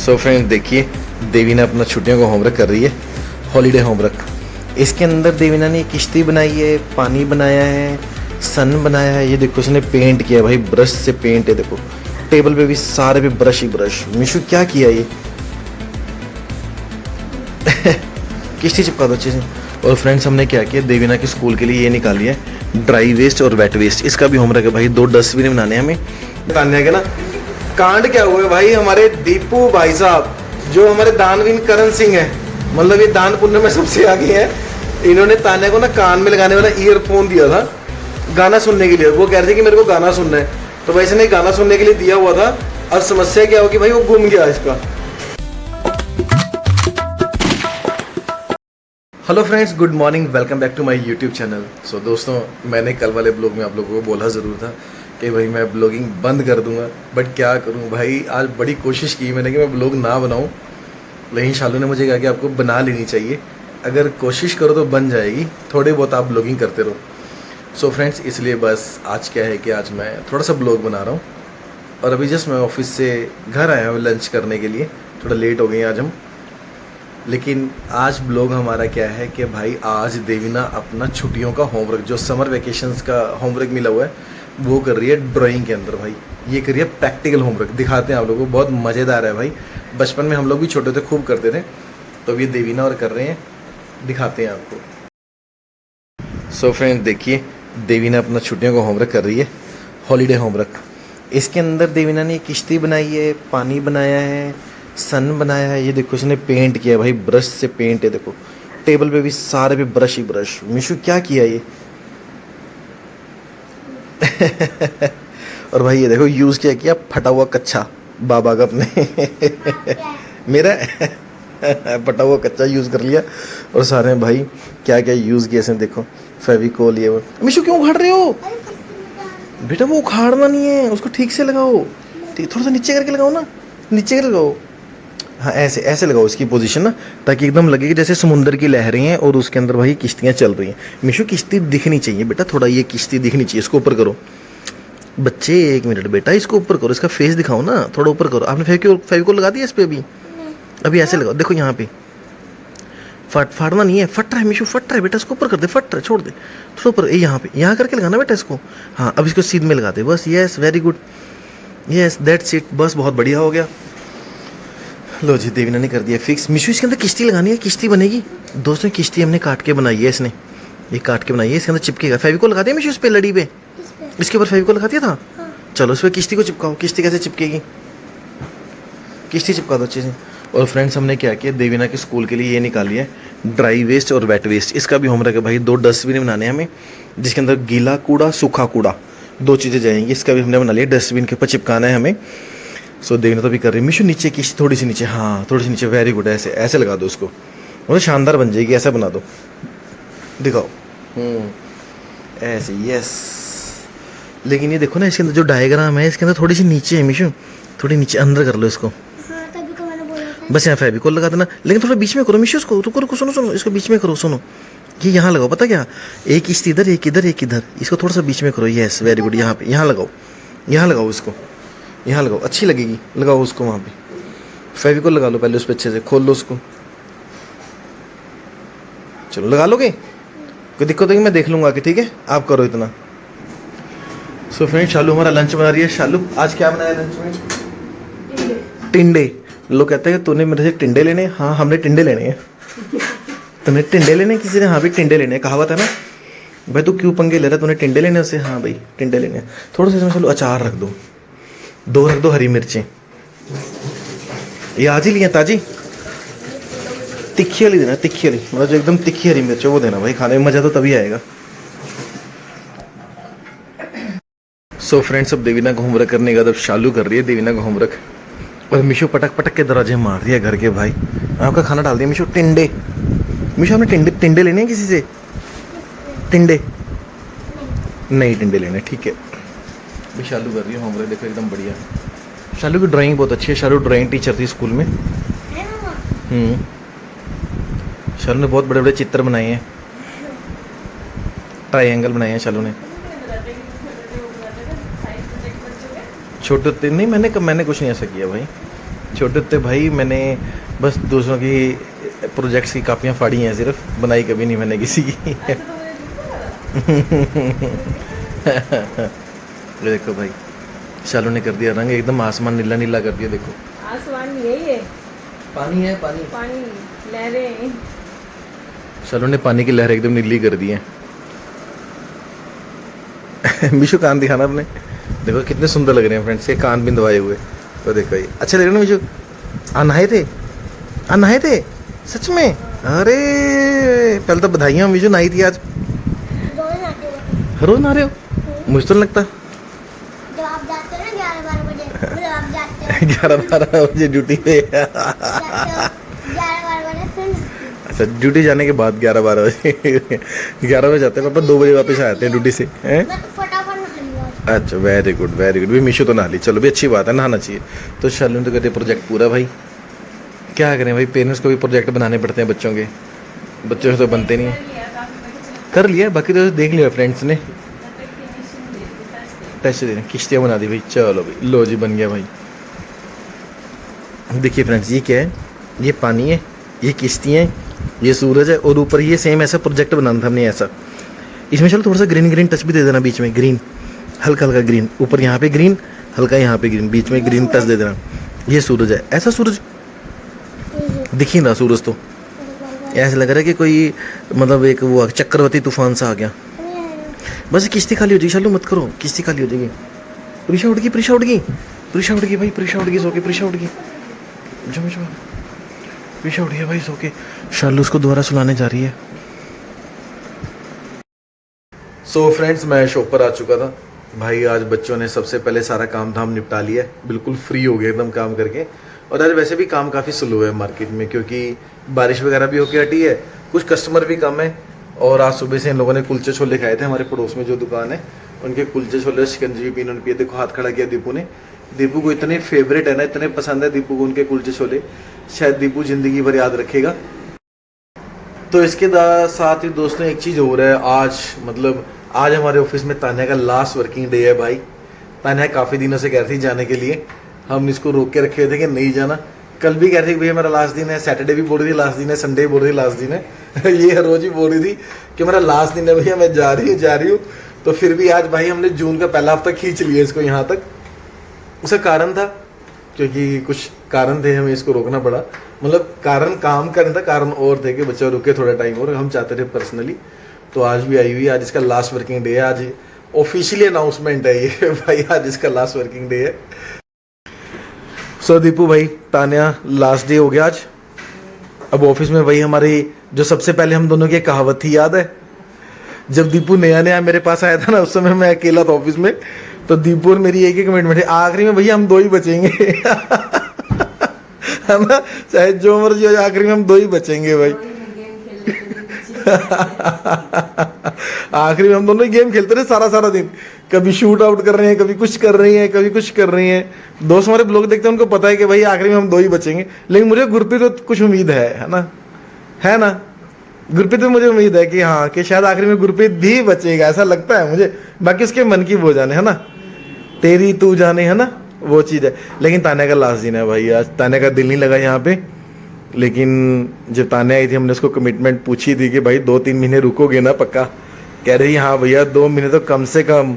So friends देखिए, देवीना अपना छुट्टियों का होमवर्क कर रही है, हॉलीडे होमवर्क। इसके अंदर देवीना ने किश्ती बनाई है, पानी बनाया है, सन बनाया है। ये देखो उसने पेंट किया भाई, ब्रश से पेंट है। देखो टेबल पे भी सारे पे ब्रश ही ब्रश। मिशु क्या किया ये किश्ती चिपका दो अच्छे से। और फ्रेंड्स हमने क्या किया, देवीना के स्कूल के लिए ये निकाली है ड्राई वेस्ट और वेट वेस्ट। इसका भी होमवर्क है भाई, 2 डस्टबिन बनाने हैं हमें। तान्या के ना कांड क्या हुआ है भाई, हमारे दीपू भाई साहब जो हमारे दानवीर करण सिंह है, मतलब ये दान पुण्य में सबसे आगे है। इन्होंने तान्या को ना कान में लगाने वाला ईयरफोन दिया था गाना सुनने के लिए। वो कह रहे थे कि मेरे को गाना सुनना है, तो वैसे नहीं गाना सुनने के लिए दिया हुआ था। अब समस्या क्या होगी भाई, वो गुम गया इसका। Hello friends, good morning, welcome back to my YouTube channel. So दोस्तों, मैंने कल वाले ब्लॉग में आप लोगों को बोला ज़रूर था कि भाई मैं ब्लॉगिंग बंद कर दूंगा, बट क्या करूं भाई, आज बड़ी कोशिश की मैंने कि मैं ब्लॉग ना बनाऊं, लेकिन शालू ने मुझे कहा कि आपको बना लेनी चाहिए, अगर कोशिश करो तो बन जाएगी, थोड़े बहुत आप ब्लॉगिंग करते रहो। सो फ्रेंड्स, इसलिए बस आज क्या है कि आज मैं थोड़ा सा ब्लॉग बना रहा हूँ। और अभी जस्ट मैं ऑफिस से घर आया हूँ लंच करने के लिए, थोड़ा लेट हो गए आज हम। लेकिन आज ब्लॉग हमारा क्या है कि भाई आज देवीना अपना छुट्टियों का होमवर्क, जो समर वेकेशंस का होमवर्क मिला हुआ है, वो कर रही है ड्राइंग के अंदर। भाई ये कर रही है प्रैक्टिकल होमवर्क। दिखाते हैं आप लोगों को, बहुत मज़ेदार है भाई। बचपन में हम लोग भी छोटे थे, खूब करते थे, तो ये देवीना और कर रहे हैं, दिखाते हैं आपको। सो फ्रेंड्स देखिए, देवीना अपना छुट्टियों का होमवर्क कर रही है, हॉलीडे होमवर्क। इसके अंदर देवीना ने किश्ती बनाई है, पानी बनाया है, सन बनाया है। ये देखो उसने पेंट किया भाई, ब्रश से पेंट है। देखो टेबल पे भी सारे पे ब्रश ही ब्रश। मिशु क्या किया ये और भाई ये देखो यूज़ क्या किया, फटा हुआ कच्चा बाबा का अपने मेरा फटा हुआ कच्चा यूज़ कर लिया। और सारे भाई क्या क्या यूज़ किया इसने, देखो फेविकोल ये वो। मिशु क्यों उखाड़ रहे हो बेटा, वो उखाड़ना नहीं है, उसको ठीक से लगाओ, ठीक थोड़ा सा नीचे करके लगाओ ना, नीचे करके लगाओ। हाँ ऐसे ऐसे लगाओ इसकी पोजीशन ना, ताकि एकदम लगे कि जैसे समुंदर की लहरें हैं और उसके अंदर भाई किश्तियाँ चल रही हैं। मिशु किश्ती दिखनी चाहिए बेटा, थोड़ा ये किश्ती दिखनी चाहिए, इसको ऊपर करो बच्चे, 1 मिनट बेटा, इसको ऊपर करो, इसका फेस दिखाओ ना, थोड़ा ऊपर करो। आपने फेविकोल लगा दिया इस पर अभी ऐसे लगाओ, देखो यहाँ पे फाड़ना नहीं है, फट रहा है मिशु, फट रहा है बेटा, इसको ऊपर कर दे, फट रहा है, छोड़ दे थोड़ा ऊपर, यहाँ पे यहाँ करके लगाना बेटा इसको। हाँ अब इसको सीध में लगा दे बस, yes very good, yes that's it, बस बहुत बढ़िया हो गया। लो जी, देवीना ने कर दिया फिक्स। मिशु इसके अंदर किश्ती लगानी है, किश्ती बनेगी दोस्तों। किश्ती हमने काट के बनाई है, इसने ये काट के बनाई है, इसके अंदर चिपकेगा। फेविकोल लगा दिया मिशु इस पे, लड़ी पे, इसके ऊपर फेविकोल लगा दिया था। हाँ। चलो इस पर किश्ती को चिपकाओ। किश्ती कैसे चिपकेगी, किश्ती चिपका दो अच्छे से। और फ्रेंड्स हमने क्या किया, देवीना के स्कूल के लिए ये निकाली है ड्राई वेस्ट और वेट वेस्ट। इसका भी होमवर्क है भाई, 2 डस्टबिन बनाने हैं हमें, जिसके अंदर गीला कूड़ा सूखा कूड़ा 2 चीज़ें जाएंगी। इसका भी हमने बना लिया, डस्टबिन के ऊपर चिपकाना है हमें। सो देवीना तो भी कर रही है। मिशु नीचे किश्ती थोड़ी सी नीचे, हाँ थोड़ी सी नीचे, वेरी गुड, ऐसे ऐसे लगा दो उसको, मतलब शानदार बन जाएगी, ऐसा बना दो, दिखाओ ऐसे, यस। लेकिन ये देखो ना, इसके अंदर जो डायग्राम है इसके अंदर थोड़ी सी नीचे है मिशु, थोड़ी नीचे अंदर कर लो इसको। हाँ, तभी तो मैंने बोला था। बस यहाँ फेविकोल लगा देना, लेकिन थोड़ा बीच में करो मिशु, उसको रुको रुको, सुनो सुनो, इसको बीच में करो, सुनो ये यहाँ लगाओ, पता क्या, एक किश्ती इधर, एक इधर, एक इधर, इसको थोड़ा सा बीच में करो, यस वेरी गुड। यहाँ पे यहाँ लगाओ, यहाँ लगाओ इसको, यहाँ लगाओ, अच्छी लगेगी, लगाओ उसको वहाँ पे। फेविकोल लगा लो पहले उस पर अच्छे से, खोल लो उसको, चलो लगा लोगे, कोई दिक्कत होगी मैं देख लूँगा कि ठीक है, आप करो इतना। सो फ्रेंड, शालू हमारा लंच बना रही है। शालू आज क्या बनाया लंच में, टिंडे। लोग कहते हैं कि तूने मेरे से टिंडे लेने, हाँ हमने टिंडे लेने हैं। तुमने टिंडे लेने, किसी ने हाँ भी टिंडे लेने, कहावत है ना भाई, तू क्यों पंगे ले रहा है, तूने टिंडे लेने उससे, हाँ भाई टिंडे लेने हैं। थोड़ा सा इसमें चलो अचार रख दो, 2 रख दो हरी मिर्चें, ये आज ही लिए ताजी, तिखी वाली देना, तिखी वाली, मतलब जो एकदम तिखी हरी मिर्च वो देना भाई, खाने में मज़ा तो तभी आएगा। सो फ्रेंड्स, अब देवीना का होमवर्क करने का, अब शालू कर रही है देवीना का होमवर्क, और मिशु पटक पटक के दरवाजे मार रही है घर के। भाई आपका खाना डाल दिया मिशु, टिंडे। मिशु आपने टिंडे टिंडे लेने हैं किसी से, टिंडे नहीं, टिंडे लेने, ठीक है। भी शालू कर रही है होमवर्क, देखो एकदम बढ़िया। शालू की ड्राइंग बहुत अच्छी है, शालू ड्राइंग टीचर थी स्कूल में। शालू ने बहुत बड़े बड़े चित्र बनाए हैं, ट्रायंगल बनाए हैं शालू ने। छोटे नहीं, मैंने कुछ नहीं ऐसा किया भाई, छोटे थे भाई मैंने बस दूसरों की प्रोजेक्ट्स की कापियाँ फाड़ी हैं, सिर्फ बनाई कभी नहीं मैंने किसी की। ये देखो भाई शालू ने कर दिया रंग एकदम आसमान नीला नीला कर दिया। देखो आसमान यही है, पानी है पानी, पानी लहरें। शालू ने पानी की लहर एकदम नीली कर दी है। मिशु कान दिखाना अपने, देखो कितने सुंदर लग रहे हैं फ्रेंड्स, ये कान बिंदवाए हुए। तो देखो ये अच्छे लग रहे हैं ना मिशु। नहाए थे, नहाए थे सच में? अरे पहले तो बधाइयाँ मिशु, नहाई थी आज। रोज आते हो रोज नहा रहे हो? मुझे तो नहीं लगता। जब आप जाते हो ना 11-12 बजे, मतलब आप जाते हो 11-12 बजे ड्यूटी पे। 11-12 बजे फिर अच्छा ड्यूटी जाने के बाद 11-12 बजे 11 बजे जाते हैं पापा, 2 बजे वापस आते हैं ड्यूटी से हैं? मैं तो फटाफट नहा लूंगा। अच्छा वेरी गुड वेरी गुड। भी मिशु तो नहा ली, चलो भी अच्छी बात है, नहाना चाहिए। तो शालू ने तो कर दिया प्रोजेक्ट पूरा भाई। क्या करें भाई, पेरेंट्स को भी प्रोजेक्ट बनाने पड़ते हैं बच्चों के, बच्चों से तो बनते नहीं हैं। कर लिया बाकी तो देख लिया फ्रेंड्स ने, टेस्ट दे किश्तियाँ बना दी भाई। चलो भाई लो जी बन गया भाई। देखिए फ्रेंड्स ये क्या है, ये पानी है, ये किश्तियाँ हैं, ये सूरज है और ऊपर ये सेम ऐसा प्रोजेक्ट बनाना था हमने ऐसा। इसमें चलो थोड़ा सा ग्रीन ग्रीन टच भी दे देना, बीच में ग्रीन हल्का हल्का ग्रीन, ऊपर यहाँ पे ग्रीन हल्का, यहाँ पे ग्रीन, बीच में ग्रीन टच दे देना। ये सूरज है, ऐसा सूरज दिख ही ना, सूरज तो ऐसा लग रहा है कि कोई मतलब एक वो चक्रवर्ती तूफान सा आ गया। बस किश्ती खाली हो जाएगी, शालू मत करो, किश्ती खाली हो जाएगी। प्रीशा उठ गई, प्रीशा उठ गई, प्रीशा उठ गई भाई, प्रीशा उठ गई सो के, प्रीशा उठ गई, जम जम प्रीशा उठ गई भाई सो के। शालू उसको दोबारा सुलाने जा रही है। सो फ्रेंड्स मैं शॉप पर आ चुका था भाई। आज बच्चों ने सबसे पहले सारा काम धाम निपटा लिया, बिल्कुल फ्री हो गए एकदम काम करके। और आज वैसे भी काम काफ़ी स्लो है मार्केट में, क्योंकि बारिश वगैरह भी होके हटी है, कुछ कस्टमर भी कम है। और आज सुबह से इन लोगों ने कुलचे छोले खाए थे, हमारे पड़ोस में जो दुकान है उनके कुलचे छोले शिकंजी भी पी, उन्होंने पिए। देखो हाथ खड़ा किया दीपू ने, दीपू को इतने फेवरेट है ना, इतने पसंद है दीपू को उनके कुलचे छोले, शायद दीपू जिंदगी भर याद रखेगा। तो इसके साथ ही दोस्तों एक चीज़ हो रहा है, आज मतलब आज हमारे ऑफिस में तान्या का लास्ट वर्किंग डे है भाई। तान्या काफ़ी दिनों से कह रही थी जाने के लिए, हम इसको रोक के रखे थे कि नहीं जाना। कल भी कह रही थी भैया मेरा लास्ट दिन है, सैटरडे भी बोल रही थी लास्ट दिन है, संडे भी बोल रही थी लास्ट दिन है। ये हर रोज ही बोल रही थी कि मेरा लास्ट दिन है भैया, मैं जा रही हूँ। तो फिर भी आज भाई हमने जून का पहला हफ्ता खींच लिया इसको यहाँ तक। उसका कारण था, क्योंकि कुछ कारण थे, हमें इसको रोकना पड़ा। मतलब कारण काम करने था, कारण और थे कि बच्चा रुके थोड़ा टाइम और, हम चाहते थे पर्सनली। तो आज भी आई हुई, आज इसका लास्ट वर्किंग डे है, आज ऑफिशियली अनाउंसमेंट है ये भाई, आज इसका लास्ट वर्किंग डे है। सो दीपू भाई तान्या लास्ट डे हो गया आज। अब ऑफिस में वही हमारी जो सबसे पहले हम दोनों की कहावत थी, याद है जब दीपू नया नया मेरे पास आया था ना, उस समय मैं अकेला था ऑफिस में, तो दीपू और मेरी एक ही कमिटमेंट है, आखिरी में भैया हम 2 ही बचेंगे है ना, चाहे जो मर्जी हो, आखिरी में हम 2 ही बचेंगे भाई। आखिरी में हम दोनों गेम खेलते रहे सारा दिन, कभी शूट आउट कर रहे हैं, कभी कुछ कर रही हैं, कभी कुछ कर रही हैं। दोस्त हमारे ब्लॉग देखते हैं, उनको पता है कि भाई आखिरी में हम 2 ही बचेंगे। लेकिन मुझे गुरप्रीत तो कुछ उम्मीद है ना, है ना गुरप्रीत, तो मुझे उम्मीद है कि हाँ कि शायद आखिरी में गुरप्रीत भी बचेगा, ऐसा लगता है मुझे। बाकी उसके मन की वो जाने, है ना, तेरी तू जाने, है ना, वो चीज़ है। लेकिन तान्या का लास्ट दिन है भाई आज, तान्या का दिल नहीं लगा यहाँ पे। लेकिन जब तान्या आई थी हमने उसको कमिटमेंट पूछी थी कि भाई 2-3 महीने रुकोगे ना पक्का, कह रही हाँ भैया 2 महीने तो कम से कम,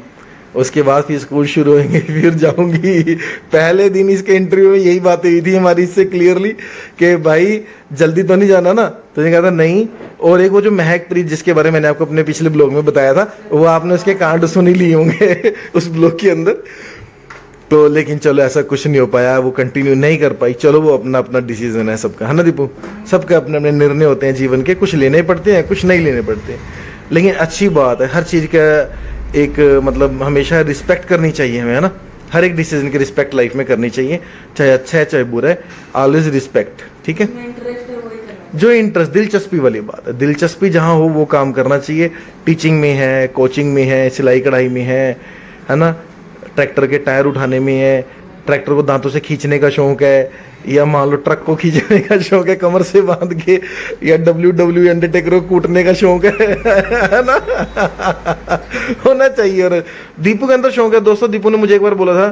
उसके बाद फिर स्कूल शुरू होंगे फिर जाऊंगी। पहले दिन इसके इंटरव्यू में यही बात हुई थी हमारी इससे क्लियरली कि भाई जल्दी तो नहीं जाना ना, तो ये कहा था नहीं। और एक वो जो महक प्रीत जिसके बारे में मैंने आपको अपने पिछले ब्लॉग में बताया था, वो आपने उसके कांड सुन ही लिए होंगे उस ब्लॉग के अंदर। तो लेकिन चलो ऐसा कुछ नहीं हो पाया, वो कंटिन्यू नहीं कर पाई। चलो वो अपना अपना डिसीजन है सबका, है ना दीपू, सबके अपने अपने निर्णय होते हैं जीवन के, कुछ लेने पड़ते हैं कुछ नहीं लेने पड़ते। लेकिन अच्छी बात है, हर चीज़ का एक मतलब हमेशा रिस्पेक्ट करनी चाहिए हमें, है ना, हर एक डिसीजन की रिस्पेक्ट लाइफ में करनी चाहिए, चाहे अच्छा है चाहे बुरा है, ऑलवेज रिस्पेक्ट, ठीक है। जो इंटरेस्ट, दिलचस्पी वाली बात है, दिलचस्पी जहाँ हो वो काम करना चाहिए। टीचिंग में है, कोचिंग में है, सिलाई कढ़ाई में है ना, ट्रैक्टर के टायर उठाने में है, ट्रैक्टर को दांतों से खींचने का शौक है, या मान लो ट्रक को खींचने का शौक है कमर से बांध के, या WWE अंडरटेकर को कूटने का शौक है ना होना चाहिए। और दीपू के अंदर शौक है दोस्तों। दीपू ने मुझे एक बार बोला था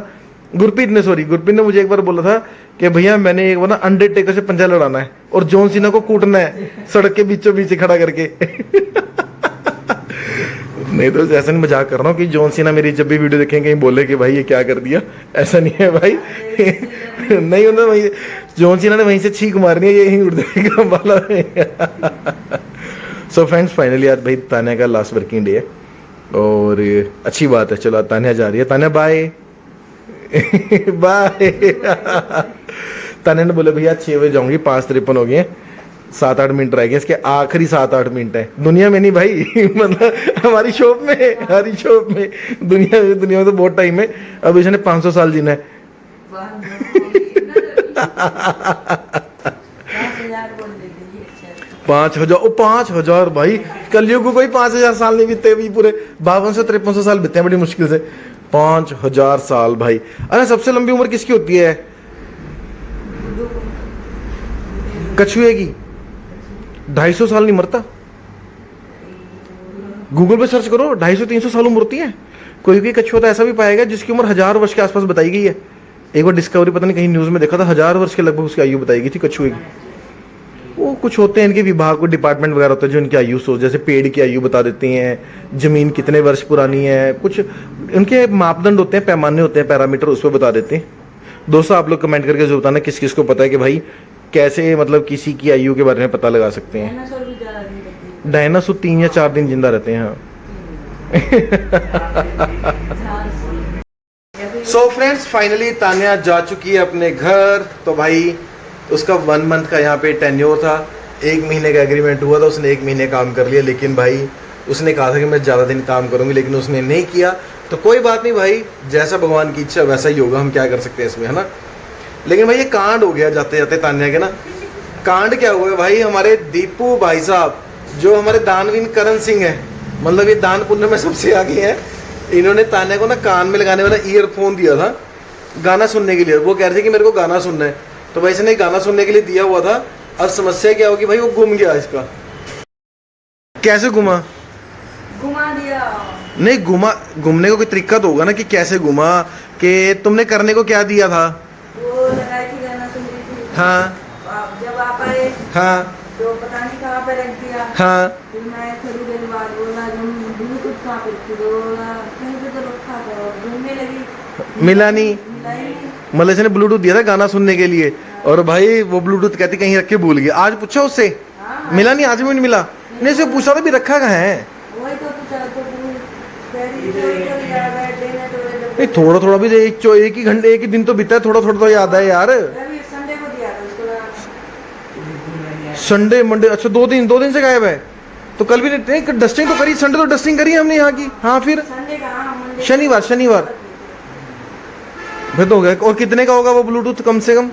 गुरप्रीत ने मुझे एक बार बोला था कि भैया मैंने एक बार ना अंडरटेकर से पंजा लड़ाना है और जॉन सीना को कूटना है सड़क के बीचों बीच खड़ा करके। नहीं तो ऐसा नहीं, मजाक कर रहा हूँ कि जॉन सीना मेरी जब भी वीडियो देखेंगे कहीं बोले कि भाई ये क्या कर दिया, ऐसा नहीं है भाई। नहीं उन्होंने वहीं जॉन सीना ने वहीं से छींक मारनी है, यही उड़ जाएगा वाला। सो फ्रेंड्स फाइनली आज भाई तान्या का लास्ट वर्किंग डे है और अच्छी बात है। चलो तान्या जा रही है, तान्या बाय बाय। तान्या ने बोले भैया 6 बजे जाऊंगी, 5:53 हो गए हैं, 7-8 मिनट रह गए, इसके आखिरी 7-8 मिनट है दुनिया में, नहीं भाई मतलब हमारी शॉप में दुनिया में तो बहुत टाइम है। अब इसने 500 साल जीना है। 5,000 भाई, कलयुग को कोई 5,000 साल नहीं बीतते, भी पूरे 5200-5300 साल बीतते हैं बड़ी मुश्किल से। 5,000 साल भाई। अरे सबसे लंबी उम्र किसकी होती है? कछुए की। 250 साल नहीं मरता। गूगल पे सर्च करो, 250-300 साल उम्र होती है। कोई कछुआ तो ऐसा भी पाएगा जिसकी उम्र 1000 वर्ष के आसपास बताई गई है। एक बार डिस्कवरी पता नहीं कहीं न्यूज में देखा था, 1000 वर्ष के लगभग उसकी आयु बताई गई थी कछुए की। वो कुछ होते हैं इनके विभाग को, डिपार्टमेंट वगैरह होते हैं जो इनकी आयु सोच, जैसे पेड़ की आयु बता देते हैं, जमीन कितने वर्ष पुरानी है, कुछ इनके मापदंड होते हैं, पैमाने होते हैं, पैरामीटर, उस पर बता देते हैं। दोस्तों आप लोग कमेंट करके जो बताना किस किस को पता है कि भाई कैसे मतलब किसी की आयु के बारे में पता लगा सकते हैं। डायनासोर 3 या 4 दिन जिंदा रहते हैं। हाँ। सो फ्रेंड्स फाइनली तान्या जा चुकी है अपने घर। तो भाई उसका 1 मंथ का यहाँ पे टेन्योर था, 1 महीने का एग्रीमेंट हुआ था, उसने 1 महीने काम कर लिया। लेकिन भाई उसने कहा था कि मैं ज़्यादा दिन काम करूँगी, लेकिन उसने नहीं किया। तो कोई बात नहीं भाई, जैसा भगवान की इच्छा वैसा ही होगा, हम क्या कर सकते हैं इसमें, है ना। लेकिन भाई ये कांड हो गया जाते जाते तान्या के ना। कांड क्या हुआ है भाई, हमारे दीपू भाई साहब जो हमारे दानवीर करण सिंह है, मतलब ये दान पुण्य में सबसे आगे है। इन्होंने तान्या को ना कान में लगाने वाला ईयरफोन दिया था गाना सुनने के लिए। वो कह रहे थे कि मेरे को गाना सुनना है, तो भाई इसने गाना सुनने के लिए दिया हुआ था। और समस्या क्या होगी भाई, वो गुम गया। इसका कैसे घुमा दिया? नहीं घूमने को कोई तरीका तो होगा ना कि कैसे घुमा, कि तुमने करने को क्या दिया था? वो लगाई थी, गाना सुन रही थी। हाँ जब आप आए हाँ तो पता नहीं कहाँ पे रख दिया। हाँ फिर मैं थोड़ी देर बाद बोला ब्लूटूथ कहाँ पे रखी, तो बोला कहीं पे तो रखा था, और ढूंढने लगी, मिला नहीं। मिला ही नहीं। मतलब इसने ब्लूटूथ दिया था गाना सुनने के लिए, और भाई वो ब्लूटूथ कहती कहीं रख के भूल गया। आज पूछा उससे, मिला नहीं, आज भी नहीं मिला। नहीं उसे पूछा था भी रखा कहाँ है। वही तो पूछा, तो याद है देने तो थोड़ा थोड़ा भी एक ही घंटे, एक ही दिन तो बीता है, थोड़ा थोड़ा तो याद है यार। संडे को दिया था उसको। संडे मंडे, अच्छा 2 दिन से गायब है। तो कल भी नहीं डस्टिंग तो करी, संडे तो डस्टिंग करी हमने यहाँ की। हाँ फिर संडे का शनिवार फिर तो हो गया। और कितने का होगा वो ब्लूटूथ कम से कम?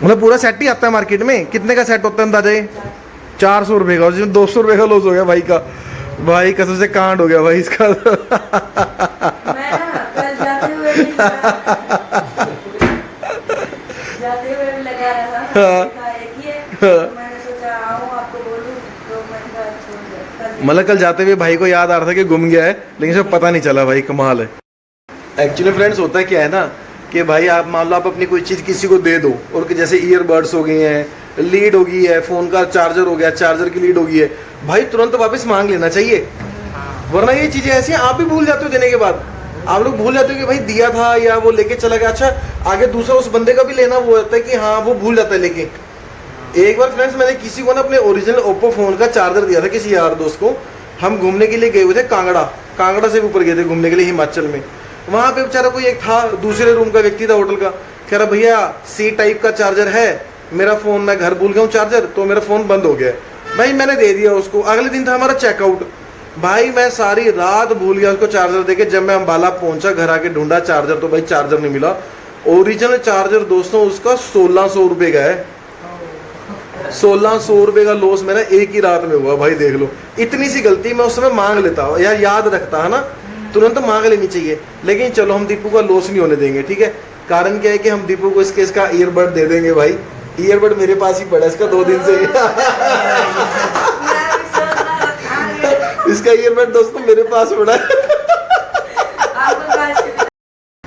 मतलब पूरा सेट ही आता है मार्केट में, कितने का सेट होता है अंदाजा? 400 रुपये का, जिसमें 200 रुपये का लॉस हो गया भाई का। भाई कसम से कांड हो गया भाई इसका। मैं ना कल जाते हुए भी लगा रहा था, एक ही है, तो मैंने सोचा आऊं आपको बोलूं, तो मैंने कहा छोड़ दिया। मतलब कल जाते हुए भाई को याद आ रहा था कि गुम गया है, लेकिन सब पता नहीं चला। भाई कमाल है। एक्चुअली फ्रेंड्स होता क्या है ना कि भाई आप मान लो आप अपनी कोई चीज़ किसी को दे दो, और जैसे ईयरबड्स हो गए हैं, लीड हो गई है, फ़ोन का चार्जर हो गया, चार्जर की लीड हो गई है, भाई तुरंत वापस मांग लेना चाहिए। वरना ये चीज़ें ऐसी हैं आप भी भूल जाते हो देने के बाद। आप लोग भूल जाते हो कि भाई दिया था या वो लेके चला गया। अच्छा आगे दूसरा उस बंदे का भी लेना वो होता है कि हाँ वो भूल जाता है लेके। एक बार फ्रेंड्स मैंने किसी को ना अपने ओरिजिनल ओप्पो फ़ोन का चार्जर दिया था किसी यार दोस्त को। हम घूमने के लिए गए हुए थे कांगड़ा से ऊपर गए थे घूमने के लिए हिमाचल में। वहाँ पे बेचारा कोई एक था, दूसरे रूम का व्यक्ति था होटल का, कह रहा भैया C टाइप का चार्जर है, मेरा फ़ोन मैं घर भूल गया हूँ चार्जर, तो मेरा फ़ोन बंद हो गया। भाई मैंने दे दिया उसको। अगले दिन था हमारा चेकआउट। भाई मैं सारी रात भूल गया उसको चार्जर देके। जब मैं अम्बाला पहुंचा, घर आके ढूंढा चार्जर, तो भाई चार्जर नहीं मिला। ओरिजिनल चार्जर दोस्तों उसका 1600 रुपये का है। 1600 रुपये का लॉस मेरा एक ही रात में हुआ। भाई देख लो, इतनी सी गलती मैं उस समय मांग लेता यार, याद रखता है ना, तुरंत मांग लेनी चाहिए। लेकिन चलो हम दीपू का लॉस नहीं होने देंगे, ठीक है। कारण क्या है कि हम दीपू को इसका ईयरबड दे देंगे। भाई ईयरबड मेरे पास ही पड़ा इसका 2 दिन से। इसका ईयरबड दोस्तों मेरे पास पड़ा है।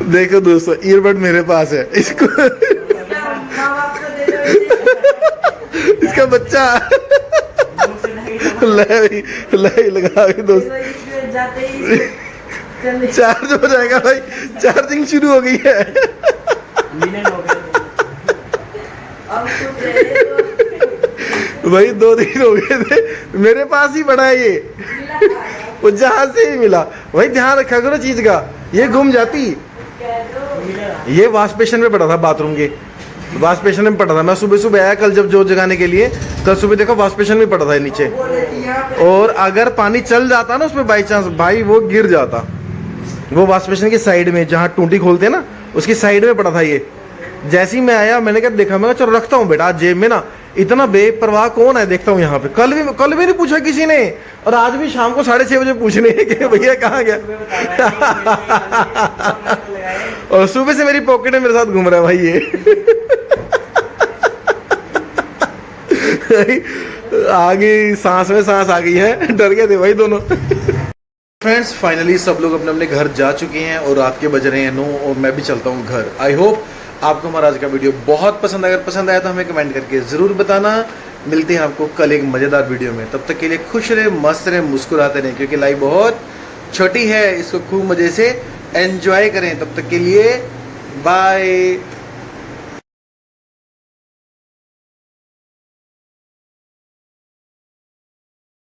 देखो दोस्तों, ईयरबड मेरे पास है, इसको इसका माँ बाप को दे दो इसे। इसका बच्चा लाई लगा के दोस्त, देखो, इसमें जाते ही इसमें चल चार्ज हो जाएगा भाई, चार्जिंग शुरू हो गई है। अब कुछ है तो भाई 2 दिन हो गए थे, मेरे पास ही पड़ा है ये, मिला खा गया। वो जहां से भी मिला। भाई ध्यान रखा करो चीज का, ये गुम जाती। कह दो ये वॉश बेसिन में पड़ा था, बाथरूम के वॉश बेसिन में पड़ा था। मैं सुबह सुबह आया कल जब जोत जगाने के लिए, कल सुबह देखो वॉश बेसिन में पड़ा था ये नीचे। वो रहती यहाँ पे। और अगर पानी चल जाता ना उसमें बाई चांस, भाई वो गिर जाता। वो वॉश बेसिन की साइड में जहाँ टूटी खोलते हैं ना, उसकी साइड में पड़ा था ये। जैसे ही मैं आया मैंने कहा देखा, मैं कहा चलो रखता हूँ बेटा आज जेब में ना, इतना बेपरवाह कौन है देखता हूँ यहाँ पे। कल भी नहीं पूछा किसी ने, और आज भी शाम को 6:30 बजे पूछने कि भैया कहाँ गया। और सुबह से मेरी पॉकेट में मेरे साथ घूम रहा है भाई ये। आ गई सांस में सांस आ गई है, डर गए थे भाई दोनों। फ्रेंड्स फाइनली सब लोग अपने अपने घर जा चुके हैं और रात के बज रहे हैं 9 और मैं भी चलता हूँ घर। आई होप आपको हमारा आज का वीडियो बहुत पसंद, अगर पसंद आया तो हमें कमेंट करके ज़रूर बताना। मिलते हैं आपको कल एक मज़ेदार वीडियो में, तब तक के लिए खुश रहे, मस्त रहे, मुस्कुराते रहें, क्योंकि लाइफ बहुत छोटी है, इसको खूब मज़े से एंजॉय करें। तब तक के लिए बाय।